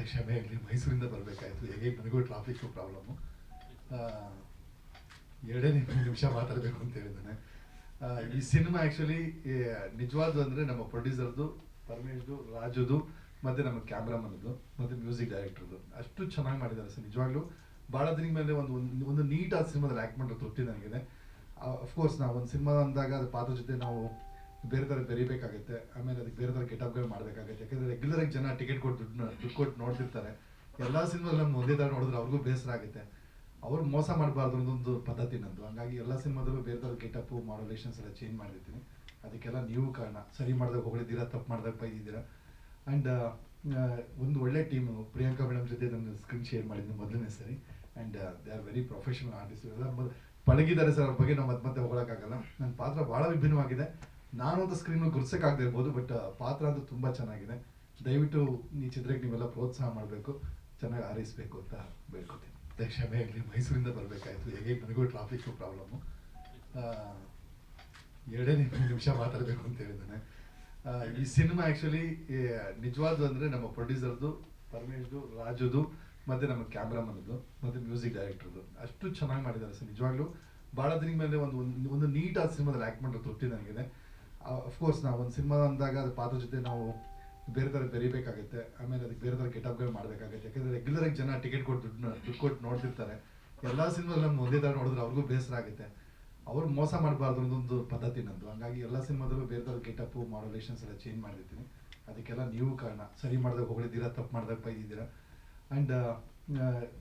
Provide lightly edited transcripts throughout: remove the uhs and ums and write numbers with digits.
ಕ್ಷಮೆ ಆಗಲಿ, ಮೈಸೂರಿಂದ ಬರಬೇಕಾಯಿತು. ಹೇಗೆ ನನಗೂ ಟ್ರಾಫಿಕ್ಕು ಪ್ರಾಬ್ಲಮ್ಮು. ಎರಡೇ ನಿಮಿಷ ಮಾತಾಡಬೇಕು ಅಂತ ಹೇಳಿದ್ದಾನೆ. ಈ ಸಿನಿಮಾ ಆ್ಯಕ್ಚುಲಿ ನಿಜವಾದ್ದು ಅಂದರೆ ನಮ್ಮ ಪ್ರೊಡ್ಯೂಸರ್ದು, ಪರಮೇಶ್ದು, ರಾಜುದು ಮತ್ತು ನಮ್ಮ ಕ್ಯಾಮ್ರಾಮನ್ದು ಮತ್ತು ಮ್ಯೂಸಿಕ್ ಡೈರೆಕ್ಟರ್ದು ಅಷ್ಟು ಚೆನ್ನಾಗಿ ಮಾಡಿದ್ದಾರೆ ಸರ್. ನಿಜವಾಗ್ಲೂ ಭಾಳ ದಿನ ಮೇಲೆ ಒಂದು ನೀಟಾದ ಸಿನಿಮಾದಲ್ಲಿ ಆ್ಯಕ್ಟ್ ಮಾಡೋ ತೃಪ್ತಿ ನನಗಿದೆ. ಅಫ್ಕೋರ್ಸ್ ನಾವು ಒಂದು ಸಿನಿಮಾ ಅಂದಾಗ ಅದು ಪಾತ್ರ ಜೊತೆ ನಾವು ಬೇರೆ ಥರ ಬೆರಿಬೇಕಾಗುತ್ತೆ. ಆಮೇಲೆ ಅದಕ್ಕೆ ಬೇರೆ ಥರ ಗೆಟಪ್ಗಳು ಮಾಡಬೇಕಾಗುತ್ತೆ. ಯಾಕಂದರೆ ರೆಗ್ಯುಲರಾಗಿ ಜನ ಟಿಕೆಟ್ ಕೊಟ್ಟು ದುಡ್ಡು ಕೊಟ್ಟು ನೋಡ್ತಿರ್ತಾರೆ. ಎಲ್ಲ ಸಿನಿಮಾದಲ್ಲಿ ನಮ್ಮ ಒಂದೇ ಥರ ನೋಡಿದ್ರೆ ಅವ್ರಿಗೂ ಬೇಸರ ಆಗುತ್ತೆ. ಅವ್ರು ಮೋಸ ಮಾಡಬಾರ್ದು ಅನ್ನೋದೊಂದು ಪದ್ಧತಿ ನಂದು. ಹಂಗಾಗಿ ಎಲ್ಲ ಸಿನಿಮಾದಲ್ಲೂ ಬೇರೆ ಥರ ಗೆಟಪ್ಪು ಮಾಡಲೇಷನ್ಸ್ ಎಲ್ಲ ಚೇಂಜ್ ಮಾಡಿರ್ತೀನಿ. ಅದಕ್ಕೆಲ್ಲ ನೀವು ಕಾರಣ. ಸರಿ ಮಾಡಿದಾಗ ಹೊಗಳಿದ್ದೀರಾ, ತಪ್ಪು ಮಾಡಿದಾಗ ಬೈದಿದ್ದೀರಾ. ಆ್ಯಂಡ್ ಒಂದು ಒಳ್ಳೆ ಟೀಮು. ಪ್ರಿಯಾಂಕಾ ಮೇಡಮ್ ಜೊತೆ ನಾನು ಸ್ಕ್ರೀನ್ ಶೇರ್ ಮಾಡಿದ್ದು ಮೊದಲನೇ ಸರಿ. And they are very professional artist. ಎಲ್ಲ ಪಳಗಿದ್ದಾರೆ ಸರ್. ಅವ್ರ ಬಗ್ಗೆ ನಾವು ಮತ್ತೆ ಹೊಗಳಕ್ಕಾಗಲ್ಲ. ನನ್ನ ಪಾತ್ರ ಭಾಳ ವಿಭಿನ್ನವಾಗಿದೆ. ನಾನು ಅಂತ ಸ್ಕ್ರೀನ್ ಗುರ್ಸೋಕ್ಕಾಗದೇ ಇರ್ಬೋದು, ಬಟ್ ಪಾತ್ರ ಅಂತೂ ತುಂಬ ಚೆನ್ನಾಗಿದೆ. ದಯವಿಟ್ಟು ಈ ಚಿತ್ರಕ್ಕೆ ನೀವೆಲ್ಲ ಪ್ರೋತ್ಸಾಹ ಮಾಡಬೇಕು, ಚೆನ್ನಾಗಿ ಹಾರೈಸಬೇಕು ಅಂತ ಬೇಡ್ಕೊತೀನಿ. ಕ್ಷಮೆ ಆಗಲಿ, ಮೈಸೂರಿಂದ ಬರಬೇಕಾಯಿತು. ಹೇಗೆ ನನಗೂ ಟ್ರಾಫಿಕ್ಕು ಪ್ರಾಬ್ಲಮ್ಮು. ಎರಡೇ ನಿಮಿಷ ಮಾತಾಡಬೇಕು ಅಂತ ಹೇಳಿದ್ದಾನೆ. ಈ ಸಿನಿಮಾ ಆ್ಯಕ್ಚುಲಿ ನಿಜವಾದ್ದು ಅಂದರೆ ನಮ್ಮ ಪ್ರೊಡ್ಯೂಸರ್ದು, ಪರಮೇಶ್ದು, ರಾಜುದು ಮತ್ತು ನಮ್ಮ ಕ್ಯಾಮ್ರಾಮನ್ದು ಮತ್ತು ಮ್ಯೂಸಿಕ್ ಡೈರೆಕ್ಟರ್ದು ಅಷ್ಟು ಚೆನ್ನಾಗಿ ಮಾಡಿದ್ದಾರೆ ಸರ್. ನಿಜವಾಗ್ಲೂ ಭಾಳ ದಿನ ಮೇಲೆ ಒಂದು ನೀಟಾದ ಸಿನಿಮಾದಲ್ಲಿ ಆ್ಯಕ್ಟ್ ಮಾಡೋ ತೃಪ್ತಿ ನನಗಿದೆ. ಅಫ್ಕೋರ್ಸ್ ನಾವು ಒಂದು ಸಿನಿಮಾ ಅಂದಾಗ ಅದು ಪಾತ್ರ ಜೊತೆ ನಾವು ಬೇರೆ ಥರ ಬೆರಿಬೇಕಾಗುತ್ತೆ. ಆಮೇಲೆ ಅದಕ್ಕೆ ಬೇರೆ ಥರ ಗೆಟಪ್ಗಳು ಮಾಡಬೇಕಾಗುತ್ತೆ. ಯಾಕಂದರೆ ರೆಗ್ಯುಲರಾಗಿ ಜನ ಟಿಕೆಟ್ ಕೊಟ್ಟು ದುಡ್ಡು ಕೊಟ್ಟು ನೋಡ್ತಿರ್ತಾರೆ. ಎಲ್ಲ ಸಿನಿಮಾದಲ್ಲಿ ನಮ್ಮ ಒಂದೇ ಥರ ನೋಡಿದ್ರೆ ಅವ್ರಿಗೂ ಬೇಸರ ಆಗುತ್ತೆ. ಅವ್ರು ಮೋಸ ಮಾಡಬಾರ್ದು ಅನ್ನೋದೊಂದು ಪದ್ಧತಿ ನಂದು. ಹಂಗಾಗಿ ಎಲ್ಲ ಸಿನಿಮಾದಲ್ಲೂ ಬೇರೆ ಥರ ಗೆಟಪ್ಪು ಮಾಡಲೇಷನ್ಸ್ ಎಲ್ಲ ಚೇಂಜ್ ಮಾಡಿರ್ತೀನಿ. ಅದಕ್ಕೆಲ್ಲ ನೀವು ಕಾರಣ. ಸರಿ ಮಾಡಿದಾಗ ಹೊಗಳಿದ್ದೀರಾ, ತಪ್ಪು ಮಾಡಿದಾಗ ಬೈದಿದ್ದೀರಾ. ಆ್ಯಂಡ್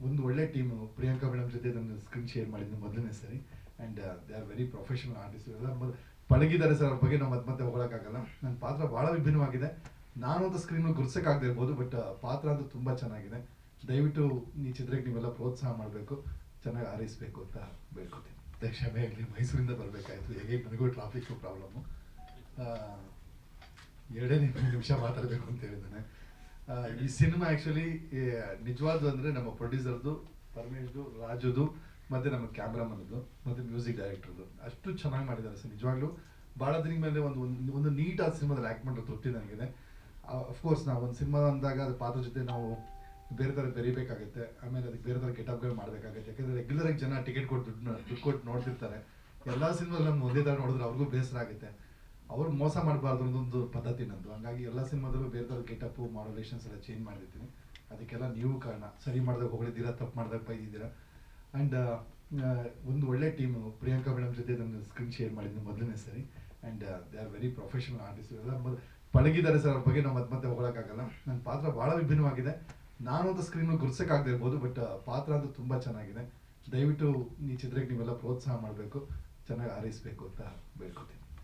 ಒಂದು ಒಳ್ಳೆ ಟೀಮು. ಪ್ರಿಯಾಂಕಾ ಮೇಡಮ್ ಜೊತೆ ನಾನು ಸ್ಕ್ರೀನ್ ಶೇರ್ ಮಾಡಿದ್ದು ಮೊದಲನೇ ಸರಿ. And they are very professional artist. ಎಲ್ಲ ಪಳಗಿದ್ದಾರೆ ಸರ್. ಅವ್ರ ಬಗ್ಗೆ ನಾವು ಮತ್ತೆ ಹೊಗಳಕ್ಕಾಗಲ್ಲ. ನನ್ನ ಪಾತ್ರ ಭಾಳ ವಿಭಿನ್ನವಾಗಿದೆ. ನಾನು ಅಂತ ಸ್ಕ್ರೀನ್ ಗುರ್ಸೋಕ್ಕಾಗದೇ ಇರ್ಬೋದು, ಬಟ್ ಪಾತ್ರ ಅಂತೂ ತುಂಬ ಚೆನ್ನಾಗಿದೆ. ದಯವಿಟ್ಟು ಈ ಚಿತ್ರಕ್ಕೆ ನೀವೆಲ್ಲ ಪ್ರೋತ್ಸಾಹ ಮಾಡಬೇಕು, ಚೆನ್ನಾಗಿ ಹಾರೈಸಬೇಕು ಅಂತ ಬೇಡ್ಕೊತೀನಿ. ಕ್ಷಮೆ ಆಗಲಿ, ಮೈಸೂರಿಂದ ಬರಬೇಕಾಯಿತು. ಹೇಗೆ ನನಗೂ ಟ್ರಾಫಿಕ್ಕು ಪ್ರಾಬ್ಲಮ್ಮು. ಎರಡೇ ನಿಮಿಷ ಮಾತಾಡಬೇಕು ಅಂತ ಹೇಳಿದ್ದಾನೆ. ಈ ಸಿನಿಮಾ ಆ್ಯಕ್ಚುಲಿ ನಿಜವಾದ್ದು ಅಂದರೆ ನಮ್ಮ ಪ್ರೊಡ್ಯೂಸರ್ದು, ಪರಮೇಶ್ದು, ರಾಜುದು ಮತ್ತು ನಮ್ಮ ಕ್ಯಾಮ್ರಾಮನ್ದು ಮತ್ತು ಮ್ಯೂಸಿಕ್ ಡೈರೆಕ್ಟರ್ದು ಅಷ್ಟು ಚೆನ್ನಾಗಿ ಮಾಡಿದ್ದಾರೆ ಸರ್. ನಿಜವಾಗ್ಲೂ ಭಾಳ ದಿನ ಮೇಲೆ ಒಂದು ನೀಟಾದ ಸಿನಿಮಾದಲ್ಲಿ ಆ್ಯಕ್ಟ್ ಮಾಡೋ ತೃಪ್ತಿ ನನಗಿದೆ. ಅಫ್ಕೋರ್ಸ್ ನಾವು ಒಂದು ಸಿನಿಮಾ ಅಂದಾಗ ಅದು ಪಾತ್ರ ಜೊತೆ ನಾವು ಬೇರೆ ಥರ ಬೆರಿಬೇಕಾಗುತ್ತೆ. ಆಮೇಲೆ ಅದಕ್ಕೆ ಬೇರೆ ಥರ ಗೆಟಪ್ಗಳು ಮಾಡಬೇಕಾಗುತ್ತೆ. ಯಾಕಂದರೆ ರೆಗ್ಯುಲರಾಗಿ ಜನ ಟಿಕೆಟ್ ಕೊಟ್ಟು ದುಡ್ಡು ಕೊಟ್ಟು ನೋಡ್ತಿರ್ತಾರೆ. ಎಲ್ಲ ಸಿನಿಮಾದಲ್ಲಿ ನಮ್ಮ ಒಂದೇ ಥರ ನೋಡಿದ್ರೆ ಅವ್ರಿಗೂ ಬೇಸರ ಆಗುತ್ತೆ. ಅವ್ರು ಮೋಸ ಮಾಡಬಾರ್ದು ಅನ್ನೋದೊಂದು ಪದ್ಧತಿ ನಂದು. ಹಂಗಾಗಿ ಎಲ್ಲ ಸಿನಿಮಾದಲ್ಲೂ ಬೇರೆ ಥರ ಗೆಟಪ್ಪು ಮಾಡಲೇಷನ್ಸ್ ಎಲ್ಲ ಚೇಂಜ್ ಮಾಡಿರ್ತೀನಿ. ಅದಕ್ಕೆಲ್ಲ ನೀವು ಕಾರಣ. ಸರಿ ಮಾಡಿದಾಗ ಹೊಗಳಿದ್ದೀರಾ, ತಪ್ಪು ಮಾಡಿದಾಗ ಬೈದಿದ್ದೀರಾ. ಆ್ಯಂಡ್ ಒಂದು ಒಳ್ಳೆ ಟೀಮು. ಪ್ರಿಯಾಂಕಾ ಮೇಡಮ್ ಜೊತೆ ನಾನು ಸ್ಕ್ರೀನ್ ಶೇರ್ ಮಾಡಿದ್ದು ಮೊದಲನೇ ಸರಿ. And they are very professional artist. ಎಲ್ಲ ಪಳಗಿದ್ದಾರೆ ಸರ್. ಅವ್ರ ಬಗ್ಗೆ ನಾವು ಮತ್ತೆ ಹೊಗಳಕ್ಕಾಗಲ್ಲ. ನನ್ನ ಪಾತ್ರ ಭಾಳ ವಿಭಿನ್ನವಾಗಿದೆ. ನಾನು ಅಂತ ಸ್ಕ್ರೀನ್ ಗುರ್ಸೋಕ್ಕಾಗದೇ ಇರ್ಬೋದು, ಬಟ್ ಪಾತ್ರ ಅಂತೂ ತುಂಬ ಚೆನ್ನಾಗಿದೆ. ದಯವಿಟ್ಟು ಈ ಚಿತ್ರಕ್ಕೆ ನೀವೆಲ್ಲ ಪ್ರೋತ್ಸಾಹ ಮಾಡಬೇಕು, ಚೆನ್ನಾಗಿ ಹಾರೈಸಬೇಕು ಅಂತ ಬೇಡ್ಕೊತೀನಿ.